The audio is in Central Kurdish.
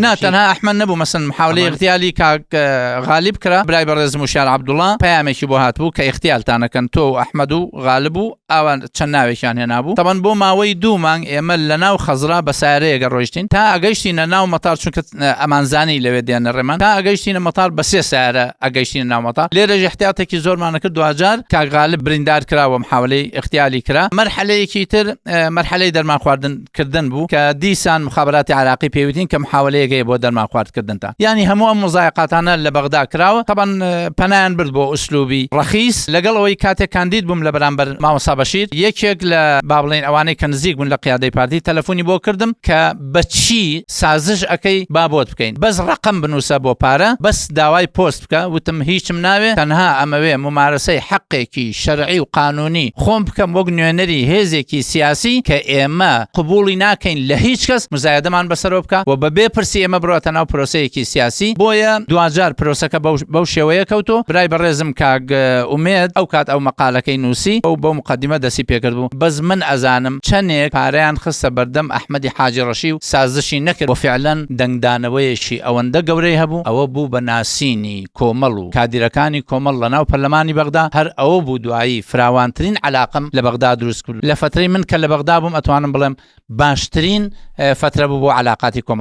نا تەنها ئەحمەد نەبوو مەسەن محاولەی اغتیالی کاک غالب کرا برای بەڕێز موشیار عەبدوڵڵا پەیامێکی بۆ هاتبوو کە اغتیالتانەکەن تۆ و ئەحمەد و غالب و ئەوان چەند ناوێکیان هێنابوو تەبەن بۆ ماوەی 2 مانگ ئێمە لەناو خەزرا بە سایارەیەگە ڕۆیشتین تا ئەگەیشتینە ناو مەتار چونکە ئەمانزانی لەوێ دێنە ڕێمان تا ئەگەیشتینە مەتار بە 3 سایارە ئەگەیشتینە ناو مەتار لێرەش احتیاتێکی زۆرمانە کرد دوجار کاک غالب بریندار کراوە محاولەی اغتیالی کرا مەرحەلەیەکی تر مەرحەلەی دەرمان خواردن بوو کە دیسان مخابراتی عراقی پێویستین کە محاولەیەگەی بۆ دەرمان خواردکردن تا یعنی هەموو ئەم مزایقاتانە لە بەغدا کراوە طبعاً پەنایان برد بۆ ئوسلوبی ڕەخیس لەگەڵەوەی کاتێک کاندید بووم لە بەرامبەر مامۆستا بەشیر یەکێک لە با بڵێن ئەوانەی کە نزیک بوون لە قیادەی پارتی تەلەفۆنی بۆ کردم کە بەچی سازش ئەەکەی بابۆت بکەین بەس ڕقم بنووسە بۆ پارە بەس داوای پۆست بکە وتم هیچم ناوێ تەنها ئەمەوێ ممارەسەی حەقێکی شەرعی و قانونی خۆم بکەم وەک نوێنەری هێزێکی سیاسی کە ئێمە قبوڵی ناکەین لە هیچ کەس مزایدەمان بەسەرەوە بکە و بەبێ پرسی ئێمە بڕاتە ناو پرۆسەیەکی سیاسی بۆیە دوجار پرۆسەکە بەو شێوەیە کەوتۆ برای بەڕێزم کاک ئومێد ئەو کات ئەو مەقالەکەی نووسی ئەو بەو مقدمە دەسی پێکرد بوو بەس من ئەزانم چەندێک پارەیان خستە بەردەم ئەحمەدی حاجی ڕەشی و سازشی نەکرد و فعلەن دەنگدانەوەیەکی ئەوەندە گەورەی هەبوو ئەوە بوو بە ناسینی کۆمەڵ و کادیرەکانی کۆمەڵ لەناو پەرلەمانی بەغدا هەر ئەوە بوو دوایی فراوانترین علاقم لە بەغدا دروست کرد لە فترەی من کە لە بەغدا بووم ئەتوانم بڵێم باشترین فترە بوو بۆ علاقاتی کۆمەڵ